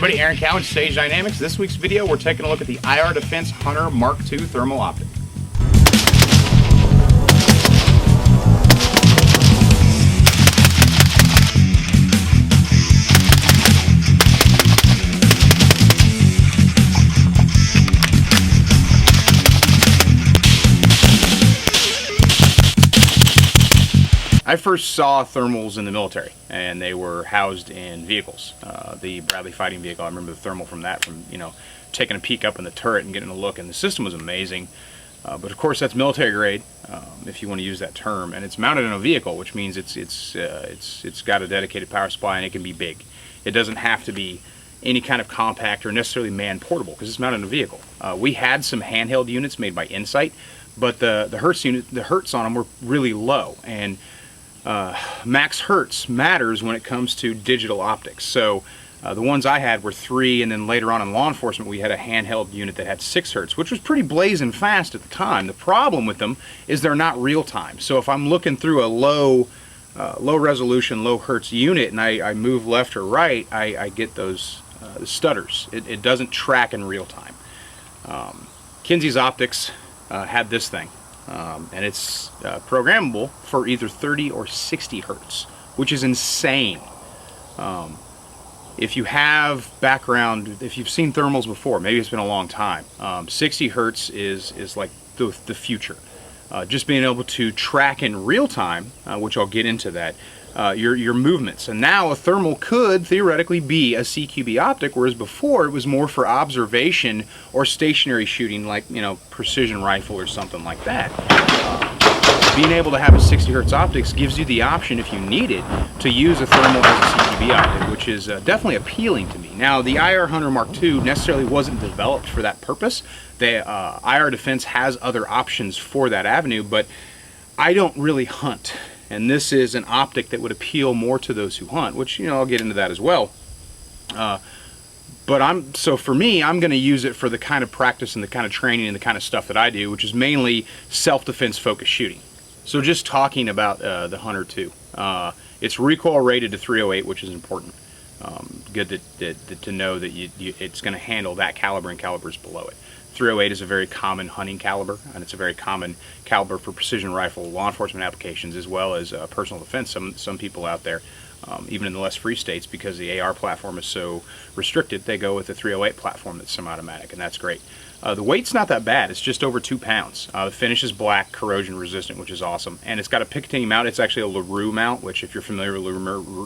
Everybody, Aaron Cowan, Stage Dynamics. This week's video, we're taking a look at the IR Defense Hunter Mark II thermal optic. I first saw thermals in the military, and they were housed in vehicles. The Bradley fighting vehicle, I remember the thermal from that, taking a peek up in the turret and getting a look, and the system was amazing. But of course, that's military grade, if you want to use that term, and it's mounted in a vehicle, which means it's got a dedicated power supply and it can be big. It doesn't have to be any kind of compact or necessarily man portable because it's mounted in a vehicle. We had some handheld units made by Insight, but the hertz on them were really low, and max hertz matters when it comes to digital optics. So the ones I had were 3, and then later on in law enforcement we had a handheld unit that had 6 hertz, which was pretty blazing fast at the time. The problem with them is they're not real time. So if I'm looking through a low resolution, low hertz unit and I move left or right, I get those stutters. It doesn't track in real time. Kinsey's Optics had this thing. And it's programmable for either 30 or 60 hertz, which is insane. If you have background, if you've seen thermals before, maybe it's been a long time, 60 hertz is like the future. Just being able to track in real time, which I'll get into that, your movements. And now a thermal could theoretically be a CQB optic, whereas before it was more for observation or stationary shooting, like precision rifle or something like that. Being able to have a 60 hertz optics gives you the option, if you need it, to use a thermal as a CQB optic, which is definitely appealing to me. Now, the IR Hunter Mark II necessarily wasn't developed for that purpose. The IR Defense has other options for that avenue, but I don't really hunt. And this is an optic that would appeal more to those who hunt, which, I'll get into that as well. So for me, I'm going to use it for the kind of practice and the kind of training and the kind of stuff that I do, which is mainly self-defense focused shooting. So just talking about the Hunter II, it's recoil rated to 308, which is important. Good to know that it's going to handle that caliber and calibers below it. 308 is a very common hunting caliber, and it's a very common caliber for precision rifle law enforcement applications, as well as personal defense. Some people out there, even in the less free states, because the AR platform is so restricted, they go with the 308 platform that's semi-automatic, and that's great. The weight's not that bad. It's just over 2 pounds. The finish is black, corrosion resistant, which is awesome, and it's got a Picatinny mount. It's actually a LaRue mount, which, if you're familiar with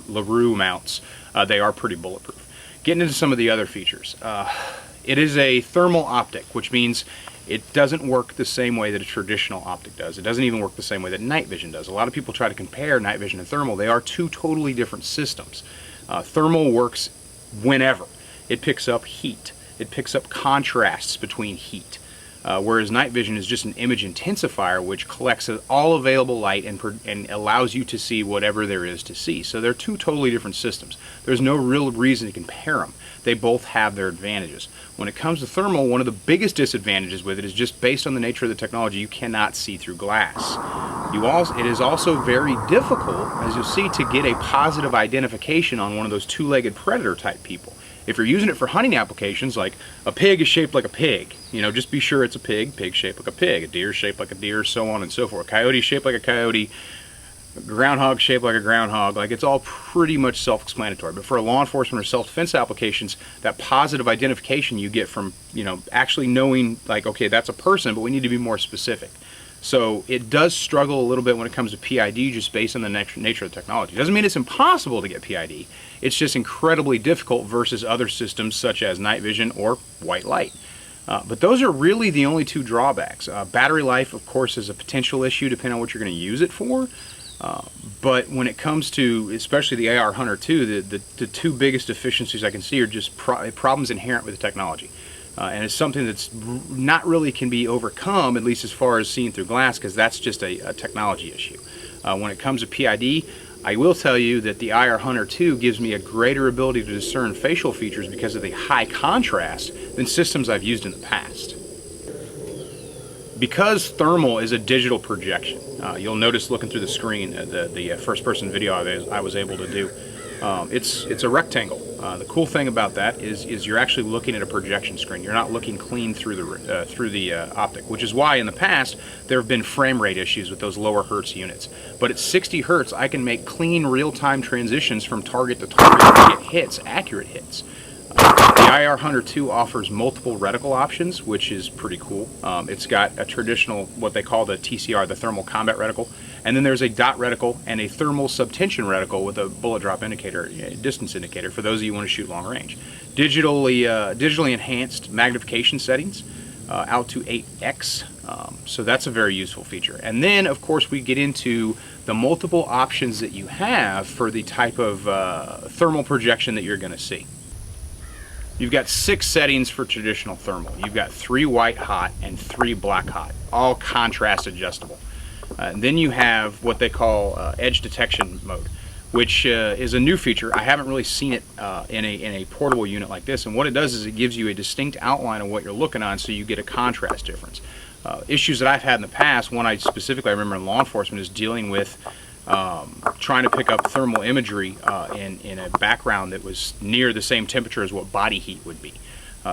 LaRue mounts, they are pretty bulletproof. Getting into some of the other features. It is a thermal optic, which means it doesn't work the same way that a traditional optic does. It doesn't even work the same way that night vision does. A lot of people try to compare night vision and thermal. They are two totally different systems. Thermal works whenever. It picks up heat. It picks up contrasts between heat. Whereas night vision is just an image intensifier, which collects all available light and allows you to see whatever there is to see. So they're two totally different systems. There's no real reason to compare them. They both have their advantages. When it comes to thermal, one of the biggest disadvantages with it is just based on the nature of the technology, you cannot see through glass. It is also very difficult, as you'll see, to get a positive identification on one of those two-legged predator type people. If you're using it for hunting applications, like a pig is shaped like a pig, just be sure it's a pig shaped like a pig, a deer shaped like a deer, so on and so forth. Coyote shaped like a coyote, groundhog shaped like a groundhog. Like, it's all pretty much self-explanatory. But for law enforcement or self-defense applications, that positive identification you get from, actually knowing, like, okay, that's a person, but we need to be more specific. So it does struggle a little bit when it comes to PID, just based on the nature of the technology. It doesn't mean it's impossible to get PID. It's just incredibly difficult versus other systems such as night vision or white light. But those are really the only two drawbacks. Battery life, of course, is a potential issue depending on what you're going to use it for. But when it comes to, especially the AR Hunter II, the two biggest deficiencies I can see are just problems inherent with the technology. And it's something that's not really can be overcome, at least as far as seeing through glass, because that's just a technology issue. When it comes to PID, I will tell you that the IR Hunter II gives me a greater ability to discern facial features because of the high contrast than systems I've used in the past. Because thermal is a digital projection, you'll notice looking through the screen, the first-person video I was able to do, it's a rectangle. The cool thing about that is you're actually looking at a projection screen. You're not looking clean through the optic, which is why in the past there have been frame rate issues with those lower hertz units. But at 60 hertz, I can make clean real-time transitions from target to target and get hits, accurate hits. The IR Hunter 2 offers multiple reticle options, which is pretty cool. It's got a traditional, what they call the TCR, the thermal combat reticle, and then there's a dot reticle and a thermal subtension reticle with a bullet drop indicator, distance indicator, for those of you who want to shoot long range. Digitally enhanced magnification settings, out to 8x, so that's a very useful feature. And then, of course, we get into the multiple options that you have for the type of thermal projection that you're going to see. You've got 6 settings for traditional thermal. You've got 3 white hot and 3 black hot, all contrast adjustable. Then you have what they call edge detection mode, which is a new feature. I haven't really seen it in a portable unit like this, and what it does is it gives you a distinct outline of what you're looking on, so you get a contrast difference. Issues that I've had in the past, one I remember in law enforcement, is dealing with trying to pick up thermal imagery in a background that was near the same temperature as what body heat would be.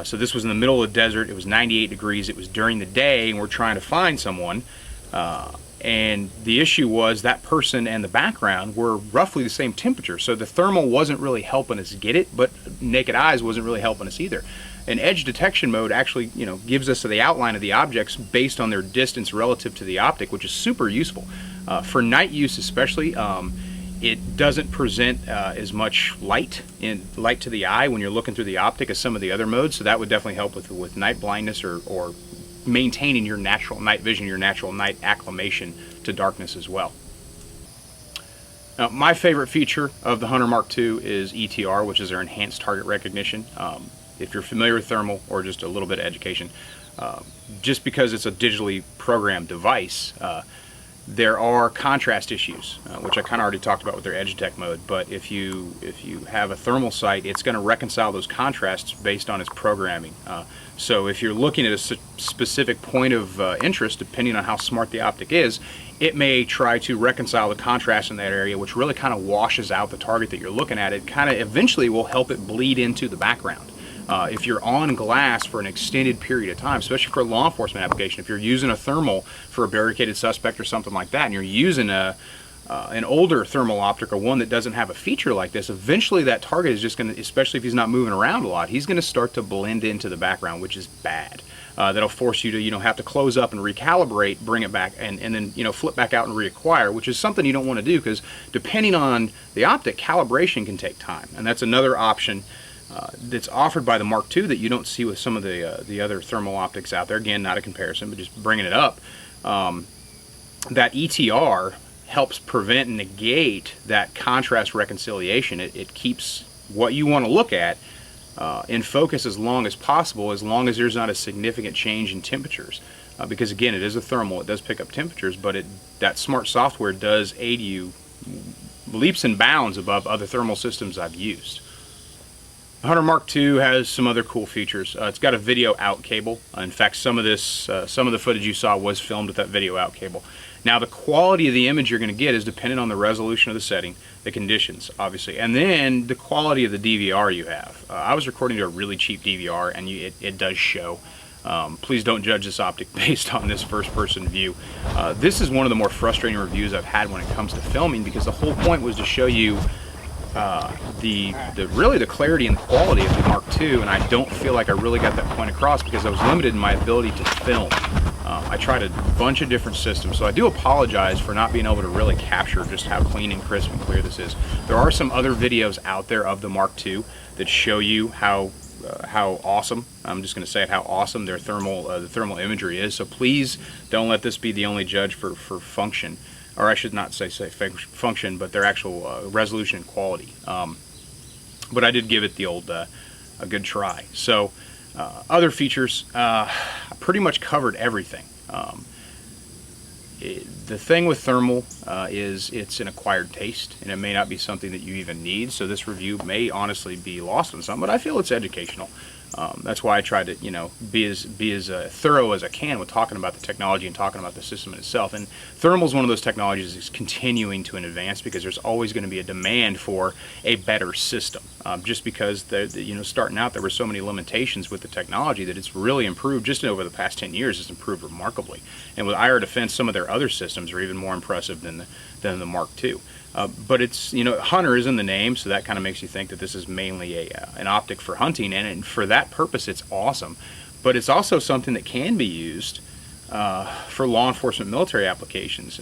So this was in the middle of the desert. It was 98 degrees. It was during the day, and we're trying to find someone. And the issue was that person and the background were roughly the same temperature. So the thermal wasn't really helping us get it, but naked eyes wasn't really helping us either. And edge detection mode actually, gives us the outline of the objects based on their distance relative to the optic, which is super useful. For night use especially, it doesn't present as much light to the eye when you're looking through the optic as some of the other modes, so that would definitely help with night blindness or maintaining your natural night vision, your natural night acclimation to darkness as well. Now, my favorite feature of the Hunter Mark II is ETR, which is their enhanced target recognition. If you're familiar with thermal or just a little bit of education, just because it's a digitally programmed device, there are contrast issues, which I kind of already talked about with their edge detect mode. But if you have a thermal sight, it's going to reconcile those contrasts based on its programming. So if you're looking at a specific point of interest, depending on how smart the optic is, it may try to reconcile the contrast in that area, which really kind of washes out the target that you're looking at. It kind of eventually will help it bleed into the background. If you're on glass for an extended period of time, especially for a law enforcement application, if you're using a thermal for a barricaded suspect or something like that, and you're using an older thermal optic or one that doesn't have a feature like this, eventually that target is just going to, especially if he's not moving around a lot, he's going to start to blend into the background, which is bad. That'll force you to have to close up and recalibrate, bring it back, and then flip back out and reacquire, which is something you don't want to do, because depending on the optic, calibration can take time, and that's another option that's offered by the Mark II that you don't see with some of the other thermal optics out there. Again, not a comparison, but just bringing it up. That ETR helps prevent and negate that contrast reconciliation. It keeps what you want to look at in focus as long as possible, as long as there's not a significant change in temperatures. Because again, it is a thermal, it does pick up temperatures, but that smart software does aid you leaps and bounds above other thermal systems I've used. The Hunter Mark II has some other cool features. It's got a video out cable. In fact, some of the footage you saw was filmed with that video out cable. Now, the quality of the image you're going to get is dependent on the resolution of the setting, the conditions, obviously, and then the quality of the DVR you have. I was recording to a really cheap DVR, and it does show. Please don't judge this optic based on this first-person view. This is one of the more frustrating reviews I've had when it comes to filming, because the whole point was to show you really the clarity and quality of the Mark II, and I don't feel like I really got that point across because I was limited in my ability to film. I tried a bunch of different systems, so I do apologize for not being able to really capture just how clean and crisp and clear this is. There are some other videos out there of the Mark II that show you how awesome, I'm just going to say it, how awesome their the thermal imagery is. So please don't let this be the only judge for function. Or I should not say function, but their actual resolution and quality. But I did give it the old a good try. So other features, I pretty much covered everything. The thing with thermal is it's an acquired taste, and it may not be something that you even need. So this review may honestly be lost on some, but I feel it's educational. That's why I try to, be as thorough as I can with talking about the technology and talking about the system itself. And thermal is one of those technologies that's continuing to advance because there's always going to be a demand for a better system. Just because starting out there were so many limitations with the technology that it's really improved. Just over the past 10 years, it's improved remarkably. And with IR Defense, some of their other systems are even more impressive than the Mark II. But it's, hunter is in the name, so that kind of makes you think that this is mainly an optic for hunting, and for that purpose it's awesome. But it's also something that can be used for law enforcement military applications.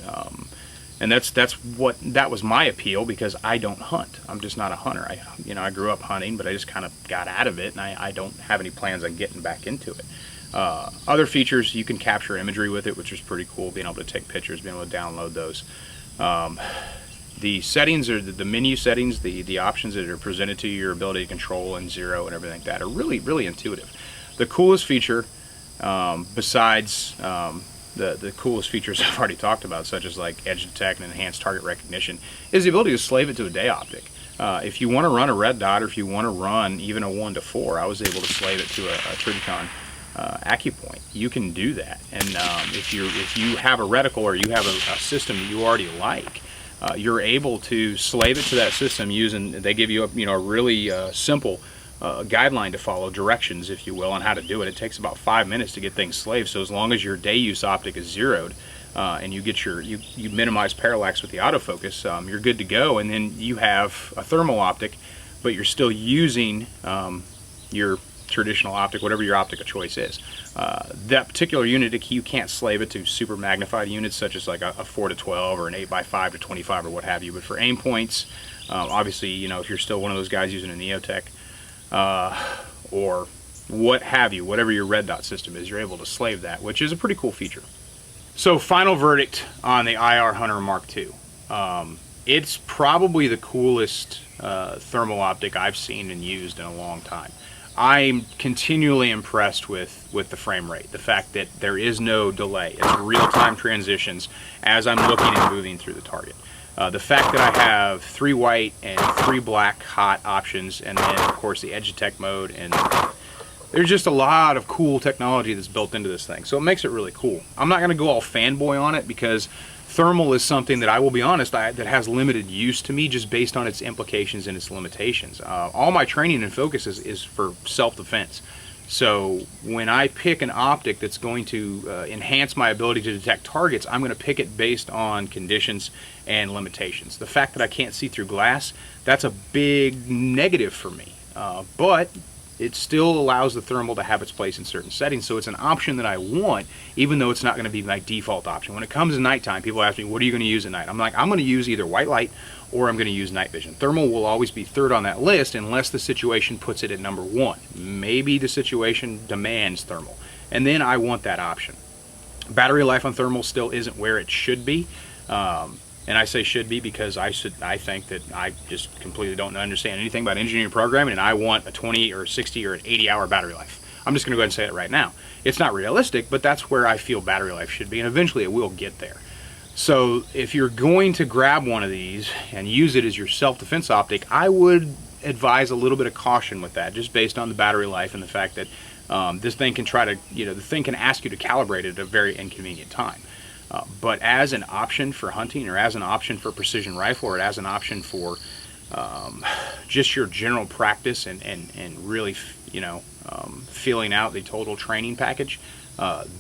And that was my appeal, because I don't hunt. I'm just not a hunter. I grew up hunting, but I just kind of got out of it, and I don't have any plans on getting back into it. Other features, you can capture imagery with it, which is pretty cool, being able to take pictures, being able to download those. The settings, or the menu settings, the options that are presented to you, your ability to control and zero and everything like that, are really, really intuitive. The coolest feature, besides the coolest features I've already talked about, such as like edge detect and enhanced target recognition, is the ability to slave it to a day optic. If you want to run a red dot, or if you want to run even a 1-4, I was able to slave it to a Tridicon AccuPoint. You can do that. And if you have a reticle, or you have a system that you already like, you're able to slave it to that system using, they give you a really simple guideline to follow, directions, if you will, on how to do it. It takes about 5 minutes to get things slaved. So as long as your day use optic is zeroed, and you get you minimize parallax with the autofocus, you're good to go. And then you have a thermal optic, but you're still using your traditional optic, whatever your optic of choice is. That particular unit, you can't slave it to super magnified units, such as like a 4-12 or an 8x5 to 25 or what have you. But for aim points, obviously, if you're still one of those guys using a Neotech, or what have you, whatever your red dot system is, you're able to slave that, which is a pretty cool feature. So final verdict on the IR Hunter Mark II. It's probably the coolest thermal optic I've seen and used in a long time. I'm continually impressed with the frame rate, the fact that there is no delay. It's real-time transitions as I'm looking and moving through the target. The fact that I have 3 white and 3 black hot options, and then of course the edge detect mode, and there's just a lot of cool technology that's built into this thing, so it makes it really cool. I'm not going to go all fanboy on it, because thermal is something that, I will be honest, that has limited use to me, just based on its implications and its limitations. All my training and focus is for self-defense. So when I pick an optic that's going to enhance my ability to detect targets, I'm going to pick it based on conditions and limitations. The fact that I can't see through glass, that's a big negative for me. But it still allows the thermal to have its place in certain settings, so it's an option that I want, even though it's not going to be my default option. When it comes to nighttime, people ask me, what are you going to use at night? I'm like, I'm going to use either white light, or I'm going to use night vision. Thermal will always be third on that list, unless the situation puts it at number 1. Maybe the situation demands thermal, and then I want that option. Battery life on thermal still isn't where it should be. And I say should be because I think that I just completely don't understand anything about engineering programming, and I want a 20 or 60 or an 80-hour battery life. I'm just going to go ahead and say it right now. It's not realistic, but that's where I feel battery life should be, and eventually it will get there. So if you're going to grab one of these and use it as your self-defense optic, I would advise a little bit of caution with that, just based on the battery life and the fact that this thing can try to, the thing can ask you to calibrate it at a very inconvenient time. But as an option for hunting, or as an option for precision rifle, or as an option for just your general practice and really, feeling out the total training package,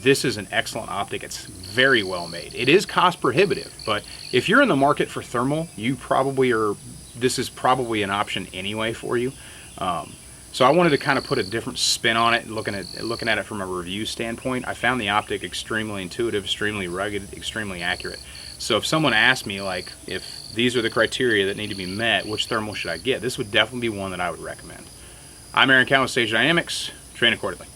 this is an excellent optic. It's very well made. It is cost prohibitive, but if you're in the market for thermal, you probably are. This is probably an option anyway for you. So I wanted to kind of put a different spin on it, looking at it from a review standpoint. I found the optic extremely intuitive, extremely rugged, extremely accurate. So if someone asked me, like, if these are the criteria that need to be met, which thermal should I get, this would definitely be one that I would recommend. I'm Aaron Cowan with Sage Dynamics. Train accordingly.